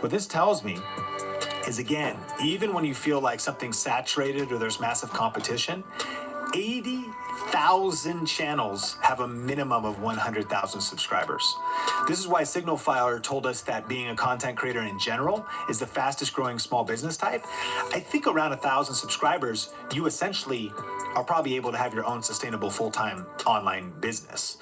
What this tells me is, again, even when you feel like something's saturated or there's massive competition, 80,000 channels have a minimum of 100,000 subscribers. This is why Signal Filer told us that being a content creator in general is the fastest growing small business type. I think around 1,000 subscribers, you essentially are probably able to have your own sustainable full-time online business.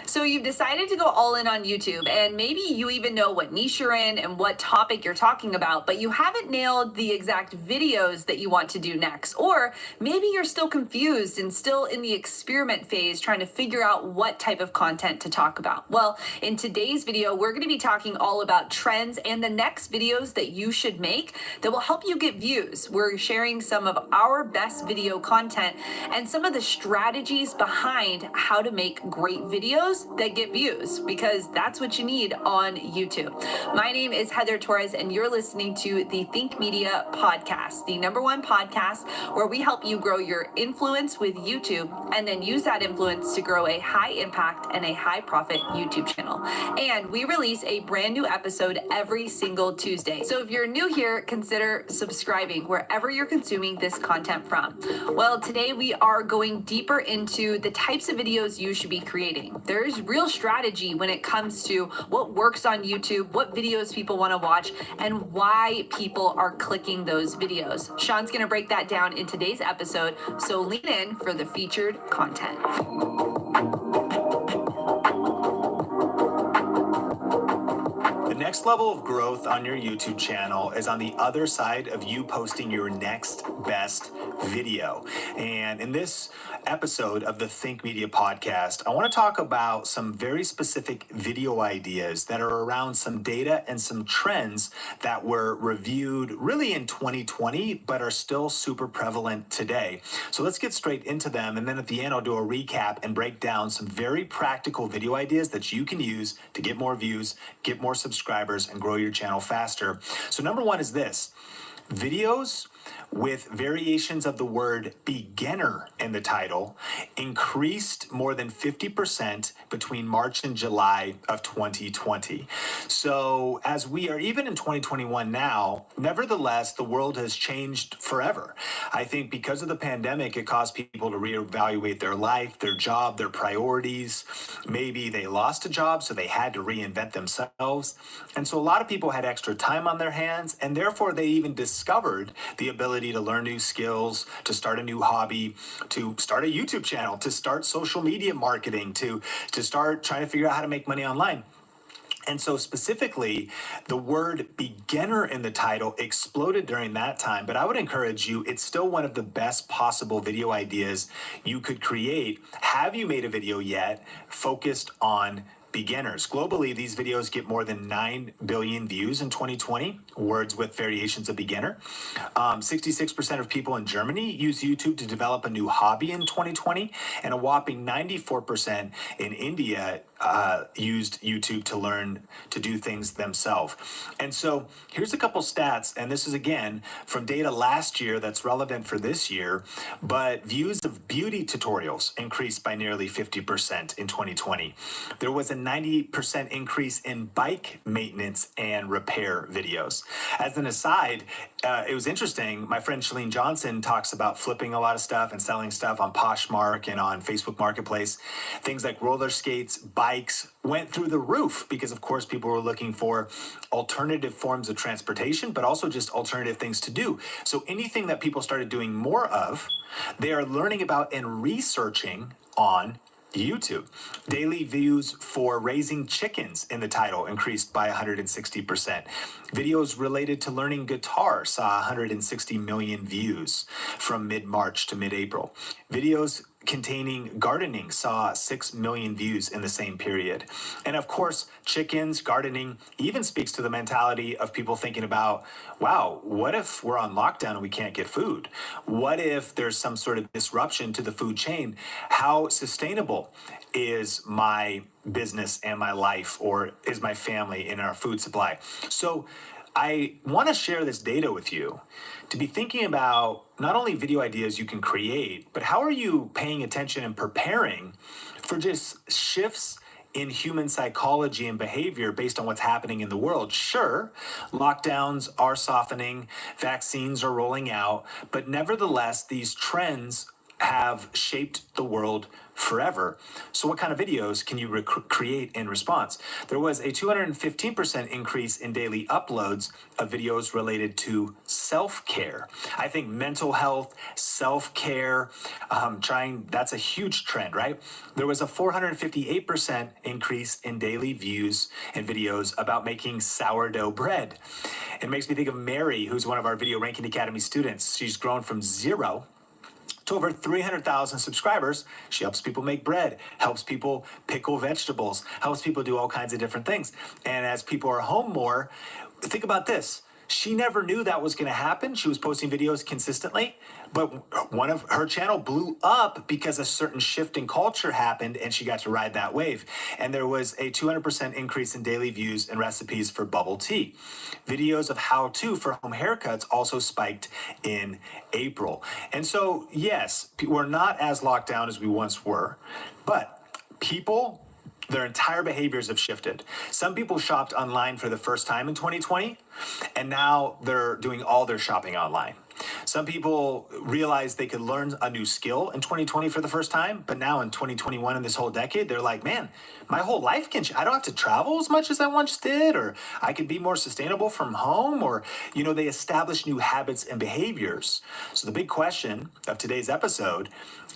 So you've decided to go all in on YouTube, and maybe you even know what niche you're in and what topic you're talking about, but you haven't nailed the exact videos that you want to do next. Or maybe you're still confused and still in the experiment phase trying to figure out what type of content to talk about. Well, in today's video, we're going to be talking all about trends and the next videos that you should make that will help you get views. We're sharing some of our best video content and some of the strategies behind how to make great videos that get views, because that's what you need on YouTube. My name is Heather Torres, and you're listening to the Think Media podcast, the #1 podcast where we help you grow your influence with YouTube and then use that influence to grow a high impact and a high profit YouTube channel. And we release a brand new episode every single Tuesday. So if you're new here, consider subscribing wherever you're consuming this content from. Well, today we are going deeper into the types of videos you should be creating. There's real strategy when it comes to what works on YouTube, what videos people want to watch, and why people are clicking those videos. Sean's going to break that down in today's episode, so lean in for the featured content. The next level of growth on your YouTube channel is on the other side of you posting your next best video. And in this episode of the Think Media podcast, I want to talk about some very specific video ideas that are around some data and some trends that were reviewed really in 2020, but are still super prevalent today. So let's get straight into them. And then at the end, I'll do a recap and break down some very practical video ideas that you can use to get more views, get more subscribers, and grow your channel faster. So number one is this: videos with variations of the word beginner in the title increased more than 50% between March and July of 2020. So as we are even in 2021 now, nevertheless, the world has changed forever. I think because of the pandemic, it caused people to reevaluate their life, their job, their priorities. Maybe they lost a job, so they had to reinvent themselves. And so a lot of people had extra time on their hands, and therefore they even discovered the ability to learn new skills, to start a new hobby, to start a YouTube channel, to start social media marketing, to start trying to figure out how to make money online. And so specifically, the word beginner in the title exploded during that time, but I would encourage you, it's still one of the best possible video ideas you could create. Have you made a video yet focused on beginners? Globally, these videos get more than 9 billion views in 2020, words with variations of beginner. 66% of people in Germany use YouTube to develop a new hobby in 2020, and a whopping 94% in India used YouTube to learn to do things themselves. And so here's a couple stats, and this is again from data last year that's relevant for this year, but views of beauty tutorials increased by nearly 50% in 2020. There was a 90% increase in bike maintenance and repair videos. As an aside, it was interesting. My friend Shalene Johnson talks about flipping a lot of stuff and selling stuff on Poshmark and on Facebook Marketplace. Things like roller skates, bikes went through the roof because, of course, people were looking for alternative forms of transportation, but also just alternative things to do. So anything that people started doing more of, they are learning about and researching on YouTube. Daily views for raising chickens in the title increased by 160%. Videos related to learning guitar saw 160 million views from mid-March to mid-April. Videos containing gardening saw 6 million views in the same period. And of course, chickens, gardening even speaks to the mentality of people thinking about, wow, what if we're on lockdown and we can't get food? What if there's some sort of disruption to the food chain? How sustainable is my business and my life, or is my family in our food supply? So I want to share this data with you to be thinking about not only video ideas you can create, but how are you paying attention and preparing for just shifts in human psychology and behavior based on what's happening in the world. Sure, lockdowns are softening, vaccines are rolling out, but nevertheless, these trends have shaped the world forever. So, what kind of videos can you create in response? There was a 215% increase in daily uploads of videos related to self care. I think mental health, self care, that's a huge trend, right? There was a 458% increase in daily views and videos about making sourdough bread. It makes me think of Mary, who's one of our Video Ranking Academy students. She's grown from zero to over 300,000 subscribers. She helps people make bread, helps people pickle vegetables, helps people do all kinds of different things. And as people are home more, think about this. She never knew that was going to happen. She was posting videos consistently, but one of her channel blew up because a certain shift in culture happened and she got to ride that wave. And there was a 200% increase in daily views and recipes for bubble tea. Videos of how-to for home haircuts also spiked in April. And so, yes, we're not as locked down as we once were, but their entire behaviors have shifted. Some people shopped online for the first time in 2020, and now they're doing all their shopping online. Some people realized they could learn a new skill in 2020 for the first time, but now in 2021 and this whole decade, they're like, man, my whole life can change. I don't have to travel as much as I once did, or I could be more sustainable from home, or, they establish new habits and behaviors. So the big question of today's episode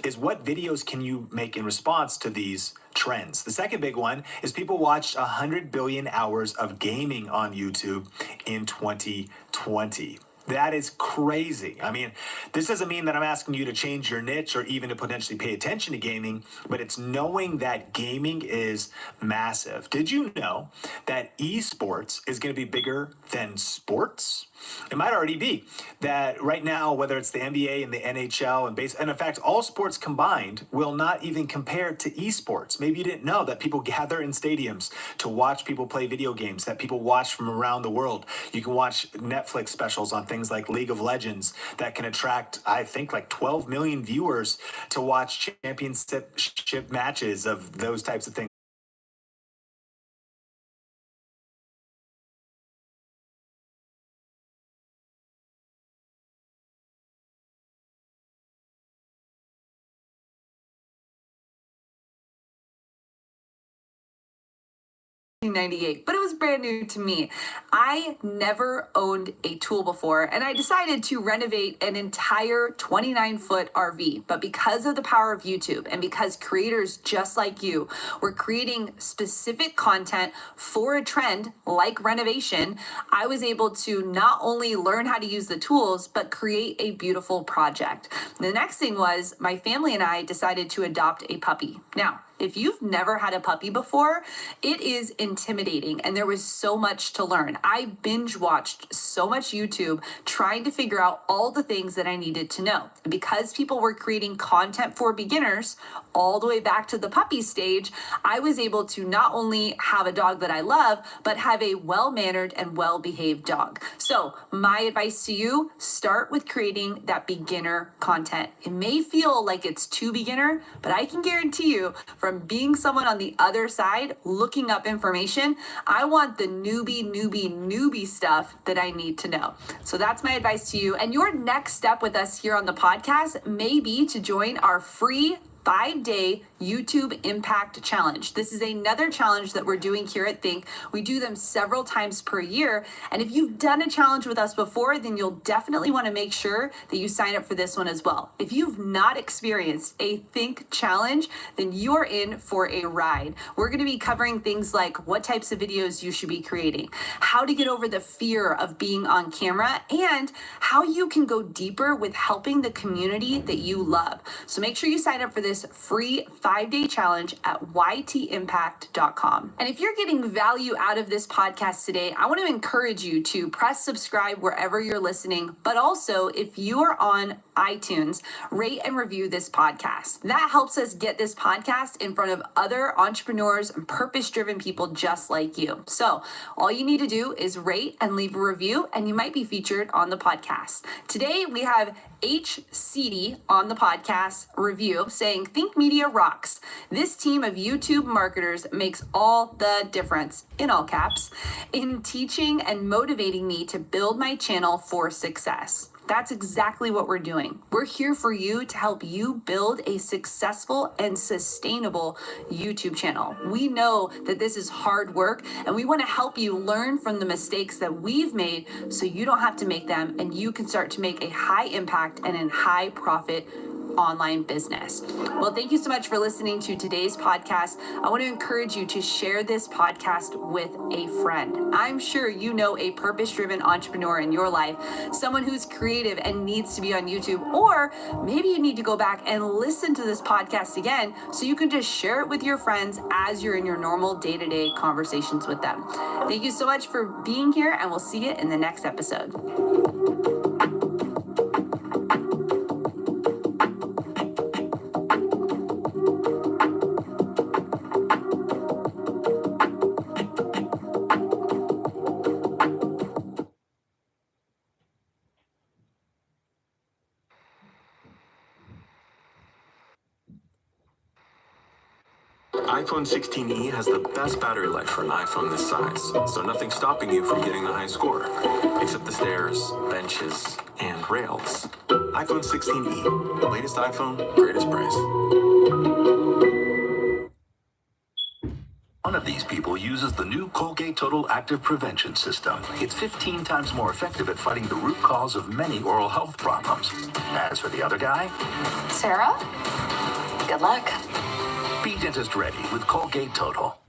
is, what videos can you make in response to these trends? The second big one is people watched 100 billion hours of gaming on YouTube in 2020. That is crazy. I mean, this doesn't mean that I'm asking you to change your niche or even to potentially pay attention to gaming, but it's knowing that gaming is massive. Did you know that esports is going to be bigger than sports? It might already be that right now, whether it's the NBA and the NHL and in fact, all sports combined will not even compare to esports. Maybe you didn't know that people gather in stadiums to watch people play video games, that people watch from around the world. You can watch Netflix specials on things like League of Legends that can attract, I think, like 12 million viewers to watch championship matches of those types of things. '98, but it was brand new to me. I never owned a tool before, and I decided to renovate an entire 29-foot RV. But because of the power of YouTube and because creators just like you were creating specific content for a trend like renovation, I was able to not only learn how to use the tools, but create a beautiful project. The next thing was my family and I decided to adopt a puppy. Now, if you've never had a puppy before, it is intimidating and there was so much to learn. I binge watched so much YouTube trying to figure out all the things that I needed to know. And because people were creating content for beginners all the way back to the puppy stage, I was able to not only have a dog that I love, but have a well-mannered and well-behaved dog. So my advice to you, start with creating that beginner content. It may feel like it's too beginner, but I can guarantee you, from being someone on the other side, looking up information, I want the newbie stuff that I need to know. So that's my advice to you. And your next step with us here on the podcast may be to join our free 5-day YouTube Impact Challenge. This is another challenge that we're doing here at Think. We do them several times per year. And if you've done a challenge with us before, then you'll definitely want to make sure that you sign up for this one as well. If you've not experienced a Think challenge, then you're in for a ride. We're going to be covering things like what types of videos you should be creating, how to get over the fear of being on camera, and how you can go deeper with helping the community that you love. So make sure you sign up for this free 5-day challenge at ytimpact.com. And if you're getting value out of this podcast today, I want to encourage you to press subscribe wherever you're listening. But also, if you are on iTunes, rate and review this podcast. That helps us get this podcast in front of other entrepreneurs and purpose-driven people just like you. So all you need to do is rate and leave a review, and you might be featured on the podcast. Today, we have HCD on the podcast review saying, Think Media rocks. This team of YouTube marketers makes all the difference, in all caps, in teaching and motivating me to build my channel for success. That's exactly what we're doing. We're here for you to help you build a successful and sustainable YouTube channel. We know that this is hard work, and we want to help you learn from the mistakes that we've made so you don't have to make them and you can start to make a high impact and a high profit online business. Well, thank you so much for listening to today's podcast. I want to encourage you to share this podcast with a friend. I'm sure you know a purpose-driven entrepreneur in your life, someone who's creative and needs to be on YouTube, or maybe you need to go back and listen to this podcast again so you can just share it with your friends as you're in your normal day-to-day conversations with them. Thank you so much for being here, and we'll see you in the next episode. iPhone 16e has the best battery life for an iPhone this size, so nothing's stopping you from getting the high score, except the stairs, benches, and rails. iPhone 16e, latest iPhone, greatest price. One of these people uses the new Colgate Total Active Prevention System. It's 15 times more effective at fighting the root cause of many oral health problems. As for the other guy, Sarah, good luck. be dentist ready with Colgate Total.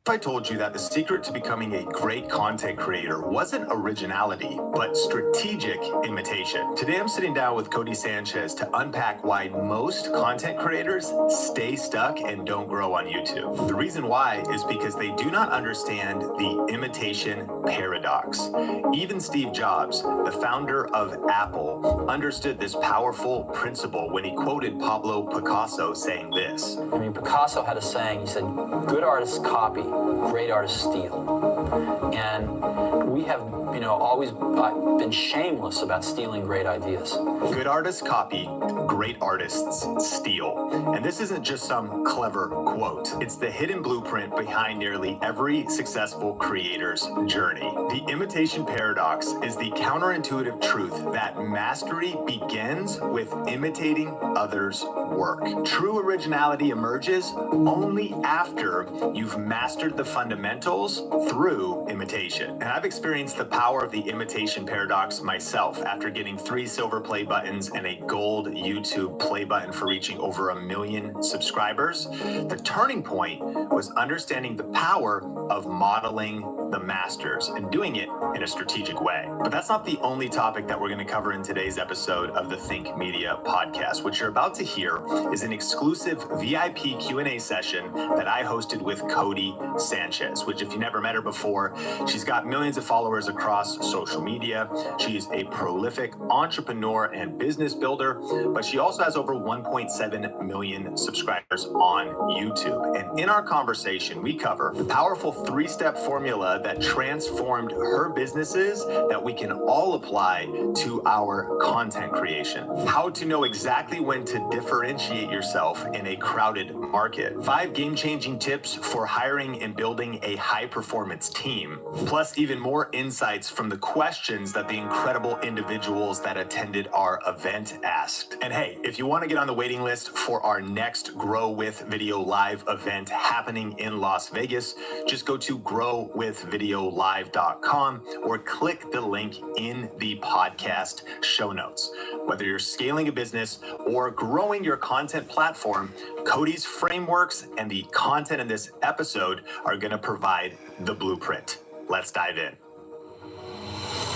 If I told you that the secret to becoming a great content creator wasn't originality, but strategic imitation. Today I'm sitting down with Cody Sanchez to unpack why most content creators stay stuck and don't grow on YouTube. The reason why is because they do not understand the imitation paradox. Even Steve Jobs, the founder of Apple, understood this powerful principle when he quoted Pablo Picasso saying this. I mean, Picasso had a saying, he said, good artists copy, great artists steal. And we have, always been shameless about stealing great ideas. Good artists copy, great artists steal. And this isn't just some clever quote. It's the hidden blueprint behind nearly every successful creator's journey. The imitation paradox is the counterintuitive truth that mastery begins with imitating others' work. True originality emerges only after you've mastered the fundamentals through imitation. And I've experienced the power of the imitation paradox myself after getting 3 silver play buttons and a gold YouTube play button for reaching over 1 million subscribers. The turning point was understanding the power of modeling the masters and doing it in a strategic way. But that's not the only topic that we're going to cover in today's episode of the Think Media podcast. What you're about to hear is an exclusive VIP Q&A session that I hosted with Cody Sanchez, which if you never met her before, she's got millions of followers across social media. She's a prolific entrepreneur and business builder, but she also has over 1.7 million subscribers on YouTube. And in our conversation, we cover the powerful 3-step formula that transformed her businesses that we can all apply to our content creation. How to know exactly when to differentiate yourself in a crowded market. 5 game-changing tips for hiring and building a high-performance team. Plus even more insights from the questions that the incredible individuals that attended our event asked. And hey, if you want to get on the waiting list for our next Grow With Video Live event happening in Las Vegas, just go to growwithvideolive.com or click the link in the podcast show notes. Whether you're scaling a business or growing your content platform, Cody's frameworks and the content in this episode are going to provide the blueprint. Let's dive in.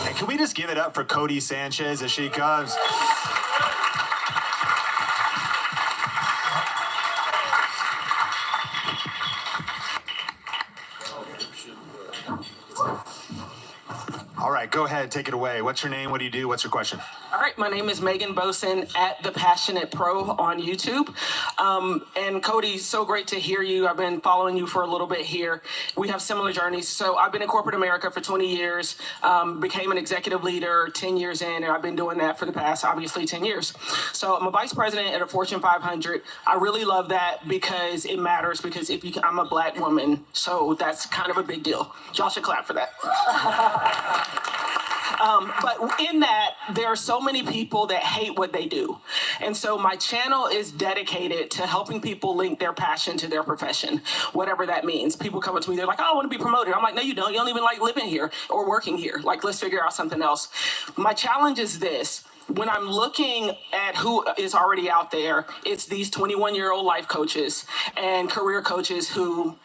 And can we just give it up for Cody Sanchez as she comes? All right, go ahead, take it away. What's your name? What do you do? What's your question? All right, my name is Megan Boson at The Passionate Pro on YouTube. And Cody, so great to hear you. I've been following you for a little bit here. We have similar journeys. So I've been in corporate America for 20 years, became an executive leader 10 years in, and I've been doing that for the past, obviously, 10 years. So I'm a vice president at a Fortune 500. I really love that because it matters, because I'm a black woman, so that's kind of a big deal. Y'all should clap for that. But in that, there are so many people that hate what they do. And so my channel is dedicated to helping people link their passion to their profession, whatever that means. People come up to me, they're like, oh, I want to be promoted. I'm like, no, you don't. You don't even like living here or working here. Like, let's figure out something else. My challenge is this. When I'm looking at who is already out there, it's these 21-year-old life coaches and career coaches who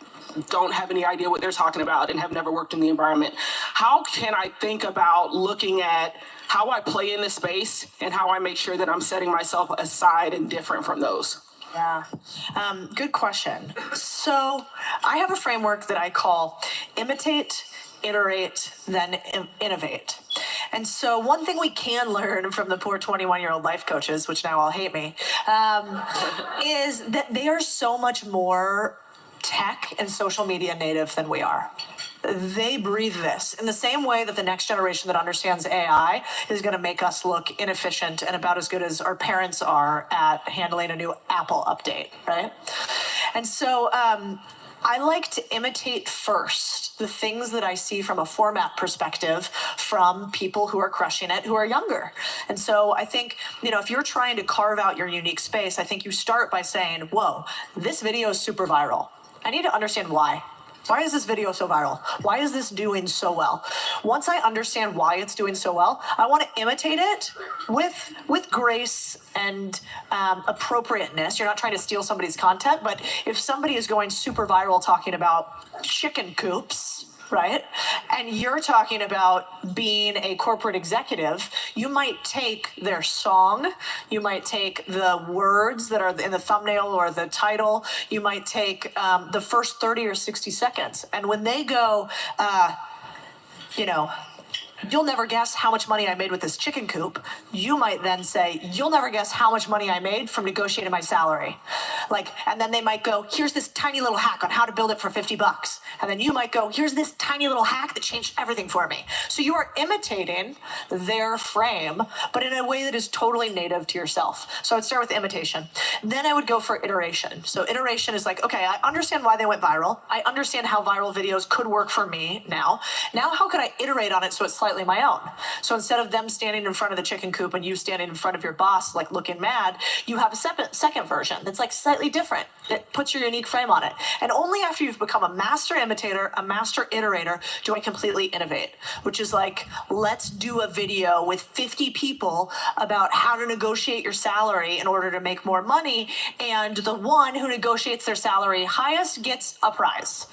don't have any idea what they're talking about and have never worked in the environment. How can I think about looking at how I play in this space and how I make sure that I'm setting myself aside and different from those? Yeah, good question. So I have a framework that I call imitate, iterate, then innovate. And so one thing we can learn from the poor 21-year-old life coaches, which now all hate me, is that they are so much more tech and social media native than we are. They breathe this in the same way that the next generation that understands AI is going to make us look inefficient and about as good as our parents are at handling a new Apple update, right? And so I like to imitate first the things that I see from a format perspective from people who are crushing it, who are younger. And so I think, if you're trying to carve out your unique space, I think you start by saying, whoa, this video is super viral. I need to understand why. Why is this video so viral? Why is this doing so well? Once I understand why it's doing so well, I want to imitate it with grace and appropriateness. You're not trying to steal somebody's content, but if somebody is going super viral talking about chicken coops, right? And you're talking about being a corporate executive, you might take their song, you might take the words that are in the thumbnail or the title, you might take the first 30 or 60 seconds. And when they go, you'll never guess how much money I made with this chicken coop, you might then say, you'll never guess how much money I made from negotiating my salary. And then they might go, here's this tiny little hack on how to build it for $50. And then you might go, here's this tiny little hack that changed everything for me. So you are imitating their frame, but in a way that is totally native to yourself. So I would start with imitation. Then I would go for iteration. So iteration is like, okay, I understand why they went viral. I understand how viral videos could work for me now. Now how could I iterate on it so it's slightly my own? So instead of them standing in front of the chicken coop and you standing in front of your boss like looking mad, you have a second version that's like slightly different. It puts your unique frame on it. And only after you've become a master imitator, a master iterator, do I completely innovate, which is like, let's do a video with 50 people about how to negotiate your salary in order to make more money. And the one who negotiates their salary highest gets a prize,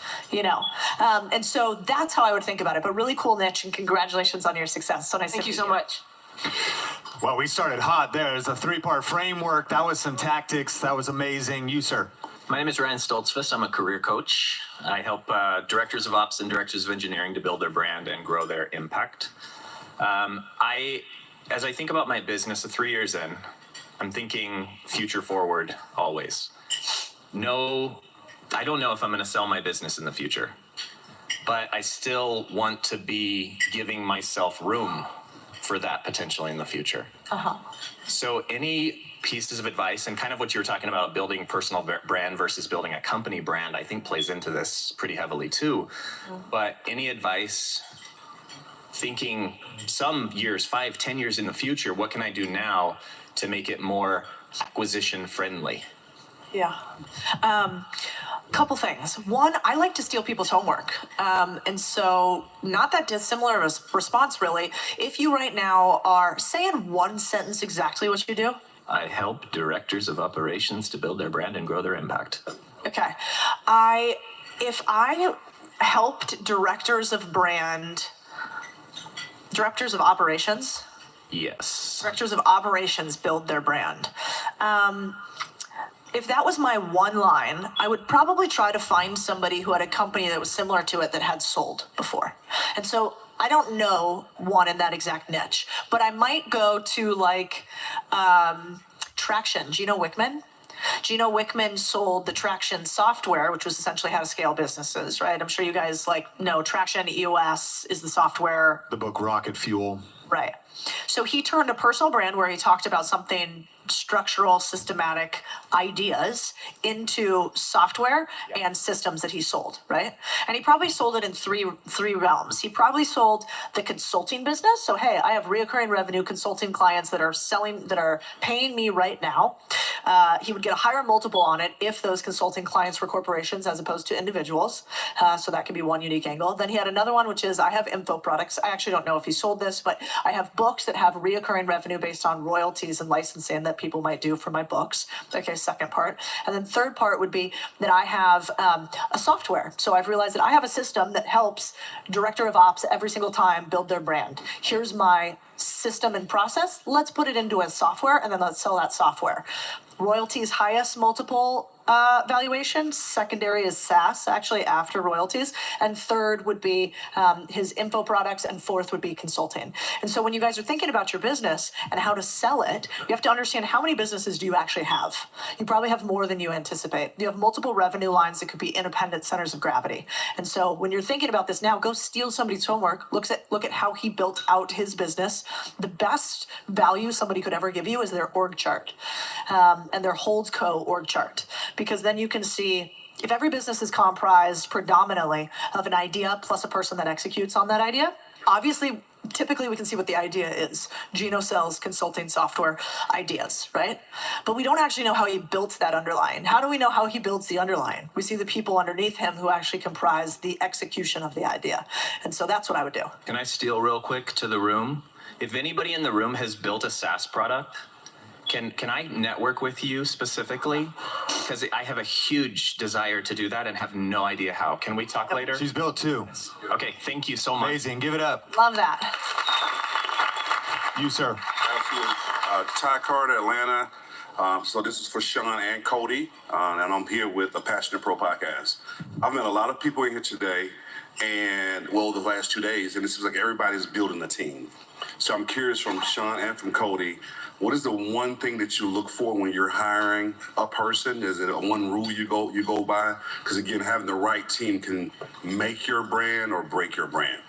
And so that's how I would think about it. But really cool niche, and congratulations on your success. So nice. Thank you so much. Well, we started hot there. There's a 3-part framework. That was some tactics. That was amazing. You, sir. My name is Ryan Stoltzfus. I'm a career coach. I help directors of ops and directors of engineering to build their brand and grow their impact. As I think about my business 3 years in, I'm thinking future forward always. No, I don't know if I'm going to sell my business in the future, but I still want to be giving myself room for that potentially in the future. So any pieces of advice, and kind of what you were talking about, building personal brand versus building a company brand, I think plays into this pretty heavily too. But any advice, thinking some years, 5-10 years in the future, what can I do now to make it more acquisition friendly? Yeah. Couple things. One, I like to steal people's homework. And so not that dissimilar response, really. If you right now are, say in one sentence exactly what you do. I help directors of operations to build their brand and grow their impact. Okay. If I helped directors of operations? Yes. Directors of operations build their brand. If that was my one line, I would probably try to find somebody who had a company that was similar to it that had sold before. And so I don't know one in that exact niche, but I might go to like Traction. Gino Wickman. Gino Wickman sold the Traction software, which was essentially how to scale businesses, right? I'm sure you guys know Traction EOS is the software. The book Rocket Fuel. Right. So he turned a personal brand where he talked about something structural, systematic ideas into software and systems that he sold, right? And he probably sold it in three realms. He probably sold the consulting business. So, hey, I have reoccurring revenue consulting clients that are paying me right now. He would get a higher multiple on it if those consulting clients were corporations as opposed to individuals. So that could be one unique angle. Then he had another one, which is I have info products. I actually don't know if he sold this, but I have books that have reoccurring revenue based on royalties and licensing that people might do for my books. Okay, second part. And then third part would be that I have a software. So I've realized that I have a system that helps director of ops every single time build their brand. Here's my system and process. Let's put it into a software and then let's sell that software. Royalties highest multiple valuation. Secondary is SaaS, actually after royalties. And third would be his info products. And fourth would be consulting. And so when you guys are thinking about your business and how to sell it, you have to understand how many businesses do you actually have. You probably have more than you anticipate. You have multiple revenue lines that could be independent centers of gravity. And so when you're thinking about this now, go steal somebody's homework. Look at how he built out his business. The best value somebody could ever give you is their org chart and their holdco org chart. Because then you can see if every business is comprised predominantly of an idea plus a person that executes on that idea. Obviously, typically we can see what the idea is. Gino sells consulting software ideas, right? But we don't actually know how he built that underlying. How do we know how he builds the underlying? We see the people underneath him who actually comprise the execution of the idea. And so that's what I would do. Can I steal real quick to the room? If anybody in the room has built a SaaS product, can I network with you specifically? Because I have a huge desire to do that and have no idea how. Can we talk later? She's built too. Okay, thank you so much. Amazing. Give it up. Love that. You, sir. Absolutely. Ty Carter, Atlanta. So this is for Sean and Cody, and I'm here with the Passionate Pro podcast. I've met a lot of people in here today, and the last 2 days, and it seems like everybody's building a team. So I'm curious from Sean and from Cody, what is the one thing that you look for when you're hiring a person? Is it a one rule you go by? Because again, having the right team can make your brand or break your brand.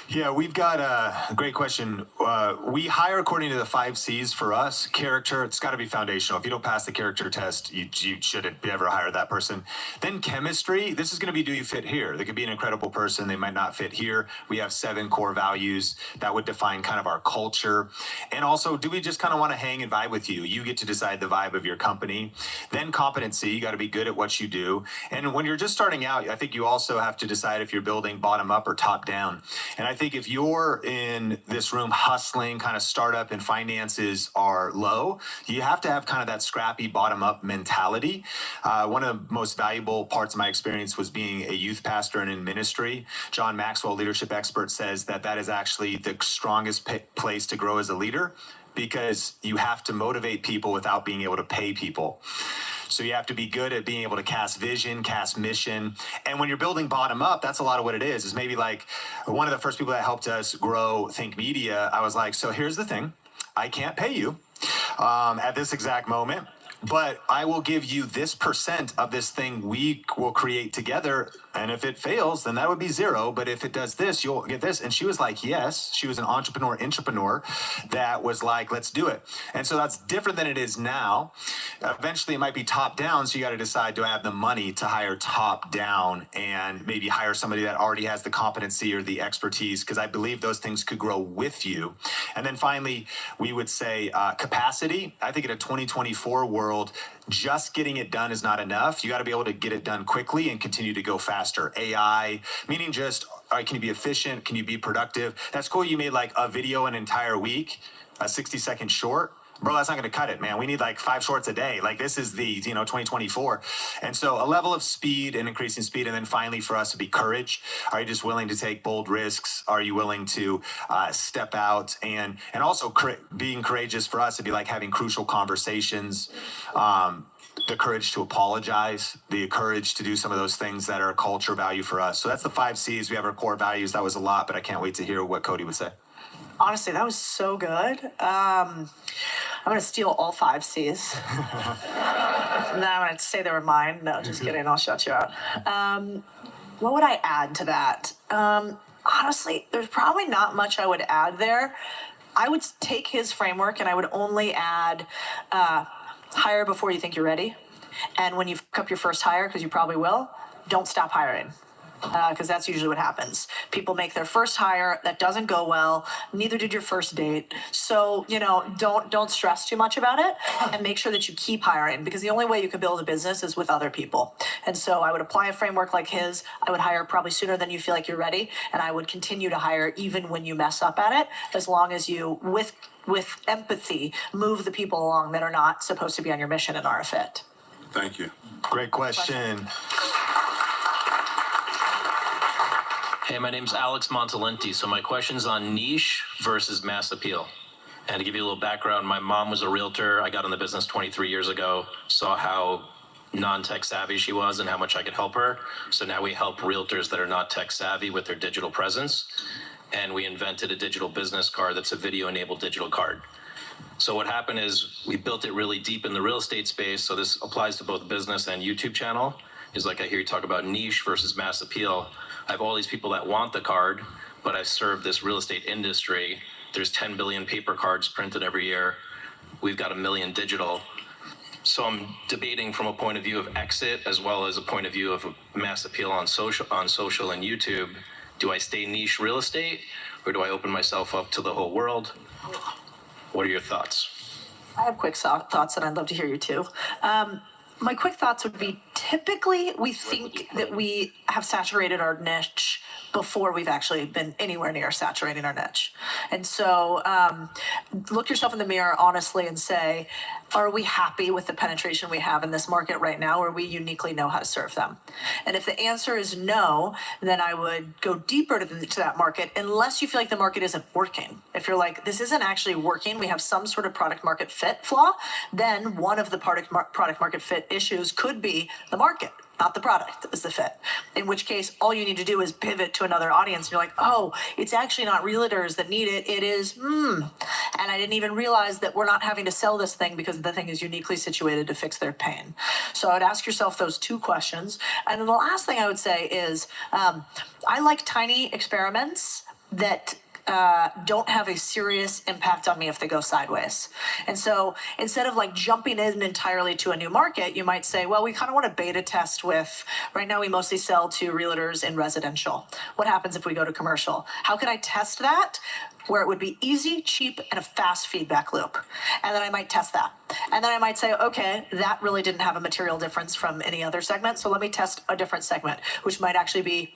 Yeah, we've got a great question. We hire according to the 5 C's for us. Character, it's got to be foundational. If you don't pass the character test, you shouldn't ever hire that person. Then chemistry, this is going to be, do you fit here? They could be an incredible person. They might not fit here. We have 7 core values that would define kind of our culture. And also, do we just kind of want to hang and vibe with you? You get to decide the vibe of your company. Then competency, you got to be good at what you do. And when you're just starting out, I think you also have to decide if you're building bottom up or top down. And I think if you're in this room hustling, kind of startup and finances are low, you have to have kind of that scrappy bottom up mentality. One of the most valuable parts of my experience was being a youth pastor and in ministry. John Maxwell, leadership expert, says that is actually the strongest place to grow as a leader, because you have to motivate people without being able to pay people. So you have to be good at being able to cast vision, cast mission. And when you're building bottom up, that's a lot of what it is maybe like one of the first people that helped us grow Think Media. I was like, so here's the thing. I can't pay you at this exact moment. but I will give you this percent of this thing we will create together. And if it fails, then that would be 0. But if it does this, you'll get this. And she was like, yes. She was an entrepreneur that was like, let's do it. And so that's different than it is now. Eventually, it might be top down. So you got to decide, do I have the money to hire top down and maybe hire somebody that already has the competency or the expertise? Because I believe those things could grow with you. And then finally, we would say capacity. I think in a 2024 world, just getting it done is not enough. You got to be able to get it done quickly and continue to go faster. AI, meaning just, all right, can you be efficient? Can you be productive? That's cool. You made like a video an entire week, a 60-second short. Bro, that's not going to cut it, man. We need like 5 shorts a day. Like this is the, 2024. And so a level of speed and increasing speed. And then finally for us to be courage. Are you just willing to take bold risks? Are you willing to step out and also being courageous for us to be like having crucial conversations, the courage to apologize, the courage to do some of those things that are a culture value for us. So that's the 5 C's. We have our core values. That was a lot, but I can't wait to hear what Cody would say. Honestly, that was so good. I'm going to steal all 5 C's. And then I'm going to say they were mine. No, just kidding. I'll shut you out. What would I add to that? Honestly, there's probably not much I would add there. I would take his framework and I would only add hire before you think you're ready. And when you fuck up your first hire, because you probably will, don't stop hiring. Because that's usually what happens. People make their first hire, that doesn't go well, neither did your first date. So, don't stress too much about it and make sure that you keep hiring, because the only way you can build a business is with other people. And so I would apply a framework like his. I would hire probably sooner than you feel like you're ready, and I would continue to hire even when you mess up at it, as long as you, with empathy, move the people along that are not supposed to be on your mission and are a fit. Thank you. Great question. Hey, my name's Alex Montalenti. So my question's on niche versus mass appeal. And to give you a little background, my mom was a realtor. I got in the business 23 years ago, saw how non-tech savvy she was and how much I could help her. So now we help realtors that are not tech savvy with their digital presence. And we invented a digital business card that's a video-enabled digital card. So what happened is we built it really deep in the real estate space. So this applies to both business and YouTube channel. Is like I hear you talk about niche versus mass appeal. I have all these people that want the card, but I serve this real estate industry. There's 10 billion paper cards printed every year. We've got 1 million digital. So I'm debating from a point of view of exit as well as a point of view of mass appeal on social and YouTube. Do I stay niche real estate or do I open myself up to the whole world? What are your thoughts? I have quick thoughts, and I'd love to hear you too. My quick thoughts would be, typically we think that we have saturated our niche before we've actually been anywhere near saturating our niche. And so look yourself in the mirror honestly and say, are we happy with the penetration we have in this market right now, or we uniquely know how to serve them? And if the answer is no, then I would go deeper to that market, unless you feel like the market isn't working. If you're like, this isn't actually working, we have some sort of product market fit flaw, then one of the product market fit issues could be the market, not the product is the fit. In which case, all you need to do is pivot to another audience. And you're like, oh, it's actually not realtors that need it. It is, and I didn't even realize that we're not having to sell this thing because the thing is uniquely situated to fix their pain. So I would ask yourself those 2 questions. And then the last thing I would say is, I like tiny experiments that don't have a serious impact on me if they go sideways. And so instead of like jumping in entirely to a new market, you might say, well, we kind of want to beta test with, right now we mostly sell to realtors in residential. What happens if we go to commercial? How can I test that where it would be easy, cheap, and a fast feedback loop? And then I might test that. And then I might say, okay, that really didn't have a material difference from any other segment. So let me test a different segment, which might actually be,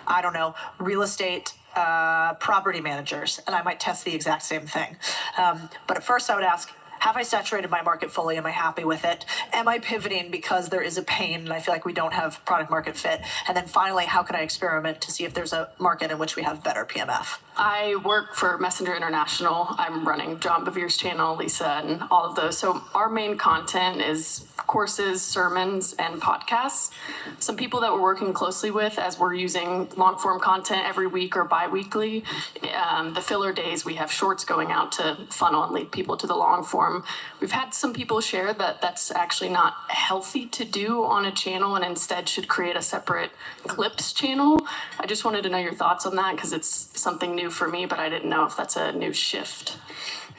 I don't know, real estate property managers, and I might test the exact same thing. But at first I would ask, have I saturated my market fully? Am I happy with it? Am I pivoting because there is a pain and I feel like we don't have product market fit? And then finally, how can I experiment to see if there's a market in which we have better PMF? I work for Messenger International. I'm running John Bevere's channel, Lisa, and all of those. So our main content is courses, sermons, and podcasts. Some people that we're working closely with as we're using long form content every week or bi-weekly, the filler days, we have shorts going out to funnel and lead people to the long form. We've had some people share that that's actually not healthy to do on a channel and instead should create a separate clips channel. I just wanted to know your thoughts on that because it's something new for me, but I didn't know if that's a new shift.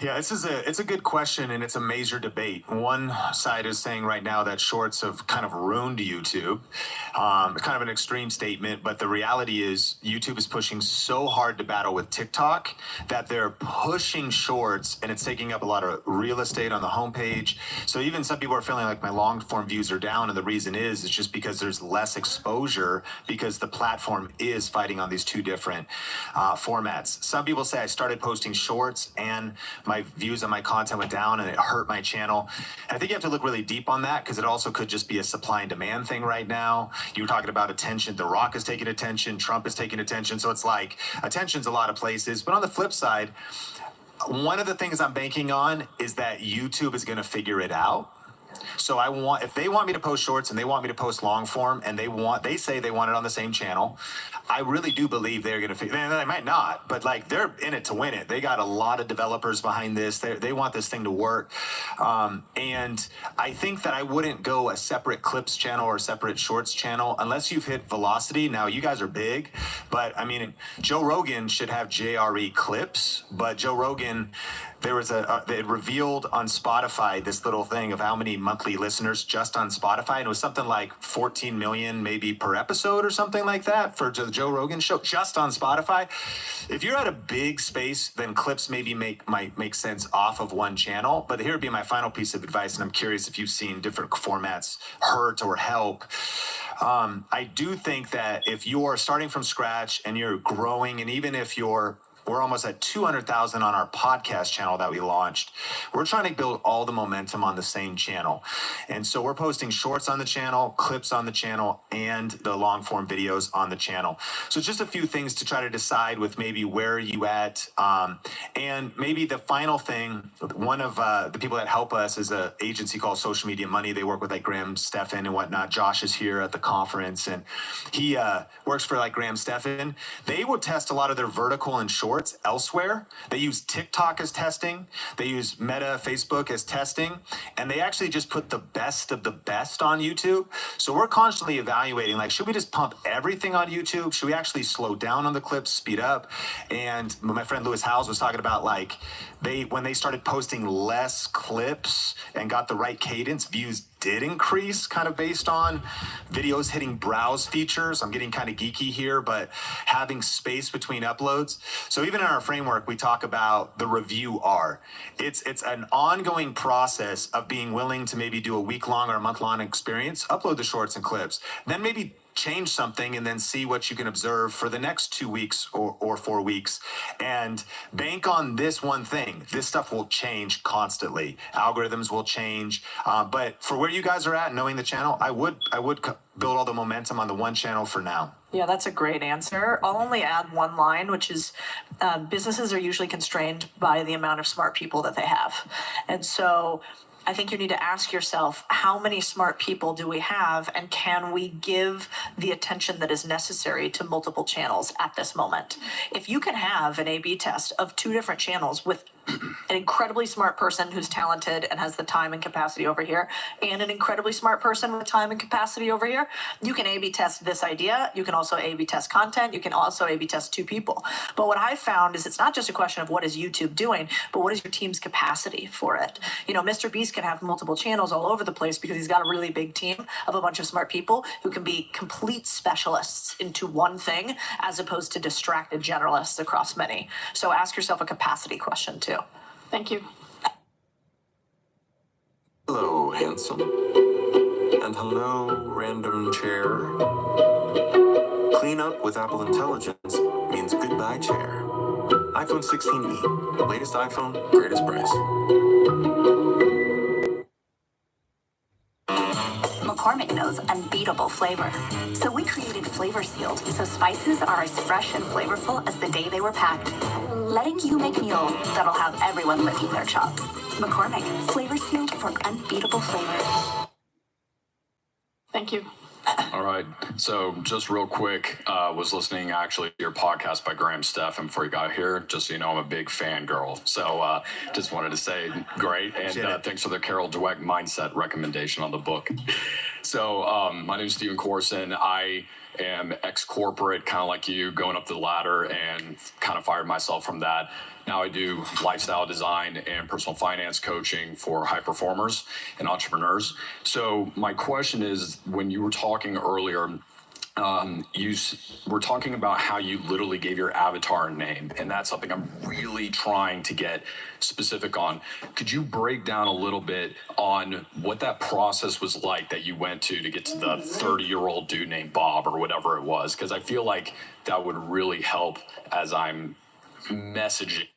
Yeah, it's a good question, and it's a major debate. One side is saying right now that shorts have kind of ruined YouTube. Kind of an extreme statement, but the reality is YouTube is pushing so hard to battle with TikTok that they're pushing shorts, and it's taking up a lot of real estate on the homepage. So even some people are feeling like my long form views are down, and the reason is it's just because there's less exposure because the platform is fighting on these two different formats. Some people say I started posting shorts and my views on my content went down and it hurt my channel. And I think you have to look really deep on that because it also could just be a supply and demand thing right now. You were talking about attention. The Rock is taking attention. Trump is taking attention. So it's like attention's a lot of places. But on the flip side, one of the things I'm banking on is that YouTube is going to figure it out. So if they want me to post shorts and they want me to post long form and they say they want it on the same channel, I really do believe they're going to figure, they might not, but like they're in it to win it. They got a lot of developers behind this. They want this thing to work. And I think that I wouldn't go a separate clips channel or a separate shorts channel unless you've hit velocity. Now you guys are big, but I mean, Joe Rogan should have JRE clips, but Joe Rogan, there was it revealed on Spotify this little thing of how many monthly listeners just on Spotify, and it was something like 14 million maybe per episode or something like that for the Joe Rogan show just on Spotify. If you're at a big space, then clips maybe might make sense off of one channel. But here would be my final piece of advice, and I'm curious if you've seen different formats hurt or help. I do think that if you're starting from scratch and you're growing, and even if we're almost at 200,000 on our podcast channel that we launched. We're trying to build all the momentum on the same channel. And so we're posting shorts on the channel, clips on the channel, and the long form videos on the channel. So just a few things to try to decide with maybe where are you at. And maybe the final thing, one of the people that help us is an agency called Social Media Money. They work with like Graham Stephan and whatnot. Josh is here at the conference and he works for like Graham Stephan. They will test a lot of their vertical and short elsewhere. They use TikTok as testing. They use Meta, Facebook as testing, and they actually just put the best of the best on YouTube. So we're constantly evaluating, like, should we just pump everything on YouTube? Should we actually slow down on the clips, speed up? And my friend Lewis Howes was talking about like when they started posting less clips and got the right cadence, views did increase kind of based on videos hitting browse features. I'm getting kind of geeky here, but having space between uploads. So even in our framework, we talk about the review R. It's an ongoing process of being willing to maybe do a week-long or a month-long experience, upload the shorts and clips, then maybe change something and then see what you can observe for the next 2 weeks or 4 weeks and bank on this one thing. This stuff will change constantly. Algorithms will change. But for where you guys are at, knowing the channel, I would build all the momentum on the one channel for now. Yeah, that's a great answer. I'll only add one line, which is businesses are usually constrained by the amount of smart people that they have. And so I think you need to ask yourself, how many smart people do we have, and can we give the attention that is necessary to multiple channels at this moment? If you can have an A/B test of 2 different channels with an incredibly smart person who's talented and has the time and capacity over here, and an incredibly smart person with time and capacity over here, you can A/B test this idea. You can also A/B test content. You can also A/B test 2 people. But what I found is it's not just a question of what is YouTube doing, but what is your team's capacity for it? You know, Mr. Beast can have multiple channels all over the place because he's got a really big team of a bunch of smart people who can be complete specialists into one thing as opposed to distracted generalists across many. So ask yourself a capacity question too. Thank you. Hello, handsome. And hello, random chair. Clean up with Apple Intelligence means goodbye, chair. iPhone 16e. Latest iPhone, greatest price. McCormick knows unbeatable flavor. So we created Flavor Sealed, so spices are as fresh and flavorful as the day they were packed. letting you make meals that'll have everyone licking their chops. McCormick, flavors fueled for unbeatable flavor. Thank you. All right. So just real quick, was listening actually to your podcast by Graham Stephan before you got here. Just so you know, I'm a big fangirl. So just wanted to say great. And thanks for the Carol Dweck mindset recommendation on the book. So my name is Stephen Corson. I am ex-corporate, kind of like you, going up the ladder and kind of fired myself from that. Now I do lifestyle design and personal finance coaching for high performers and entrepreneurs. So my question is, when you were talking earlier, you were talking about how you literally gave your avatar a name, and that's something I'm really trying to get specific on. Could you break down a little bit on what that process was like that you went to get to the 30-year-old dude named Bob or whatever it was? Because I feel like that would really help as I'm messaging.